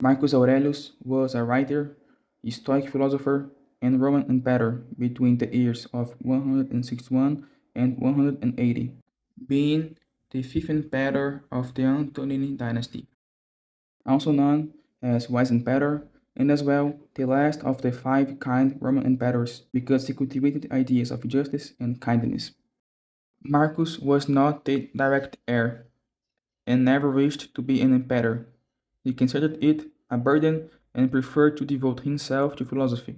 Marcus Aurelius was a writer, a Stoic philosopher, and Roman emperor between the years of 161 and 180, being the fifth emperor of the Antonine dynasty, also known as Wise Emperor, and as well the last of the five kind Roman emperors because he cultivated ideas of justice and kindness. Marcus was not the direct heir and never wished to be an emperor. He considered it a burden and preferred to devote himself to philosophy,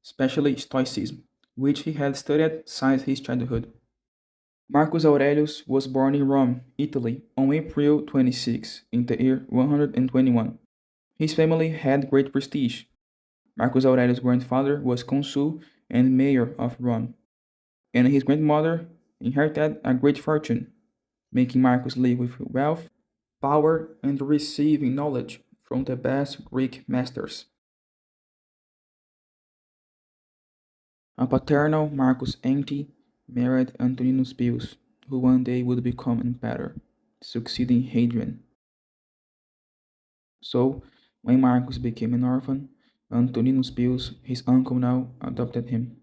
especially Stoicism, which he had studied since his childhood. Marcus Aurelius was born in Rome, Italy, on April 26, in the year 121. His family had great prestige. Marcus Aurelius' grandfather was consul and mayor of Rome, and his grandmother inherited a great fortune, making Marcus live with wealth, power, and receiving knowledge from the best Greek masters. A paternal Marcus' auntie married Antoninus Pius, who one day would become emperor, succeeding Hadrian. So, when Marcus became an orphan, Antoninus Pius, his uncle now, adopted him.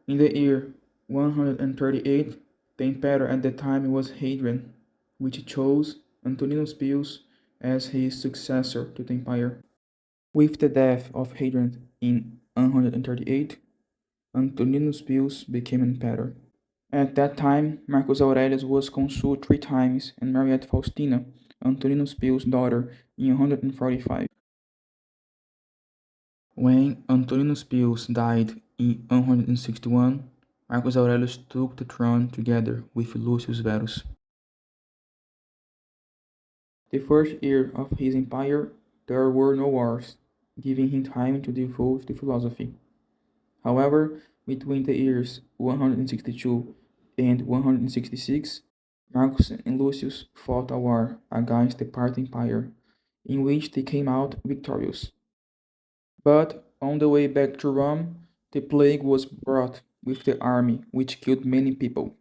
In the year 138, the emperor at the time was Hadrian, which chose Antoninus Pius as his successor to the empire. With the death of Hadrian in 138, Antoninus Pius became emperor. At that time, Marcus Aurelius was consul three times and married Faustina, Antoninus Pius' daughter, in 145. When Antoninus Pius died in 161, Marcus Aurelius took the throne together with Lucius Verus. The first year of his empire, there were no wars, giving him time to devote to philosophy. However, between the years 162 and 166, Marcus and Lucius fought a war against the Parthian Empire, in which they came out victorious. But on the way back to Rome, the plague was brought with the army, which killed many people.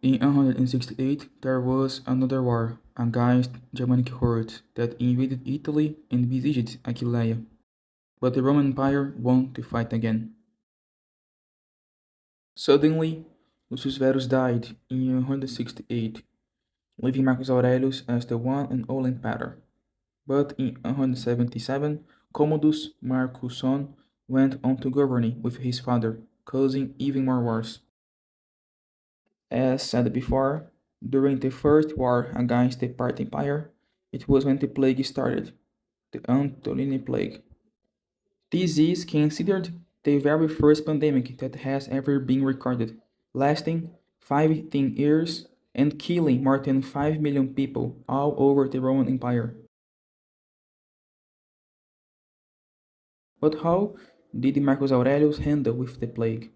In 168, there was another war against Germanic hordes that invaded Italy and besieged Aquileia, but the Roman Empire won the fight again. Suddenly, Lucius Verus died in 168, leaving Marcus Aurelius as the one and only emperor. But in 177, Commodus, Marcus' son, went on to govern with his father, causing even more wars. As said before, during the first war against the Parthian Empire, it was when the plague started, the Antonine Plague. This is considered the very first pandemic that has ever been recorded, lasting 15 years and killing more than 5 million people all over the Roman Empire. But how did Marcus Aurelius handle with the plague?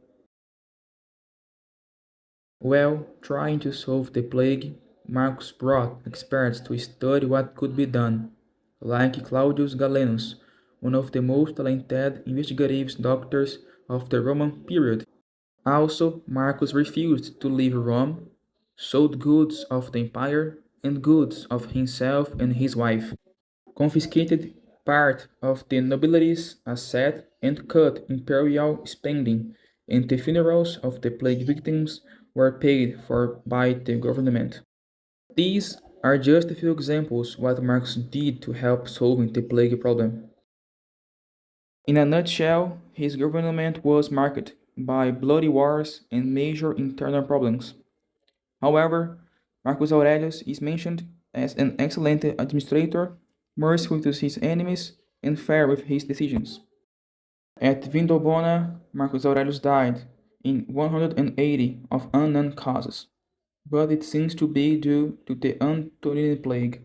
Well, trying to solve the plague, Marcus brought experts to study what could be done, like Claudius Galenus, one of the most talented investigative doctors of the Roman period. Also, Marcus refused to leave Rome, sold goods of the empire and goods of himself and his wife, confiscated part of the nobility's assets and cut imperial spending, and the funerals of the plague victims were paid for by the government. These are just a few examples what Marx did to help solving the plague problem. In a nutshell, his government was marked by bloody wars and major internal problems. However, Marcus Aurelius is mentioned as an excellent administrator, merciful to his enemies, and fair with his decisions. At Vindobona, Marcus Aurelius died in 180 of unknown causes, but it seems to be due to the Antonine plague.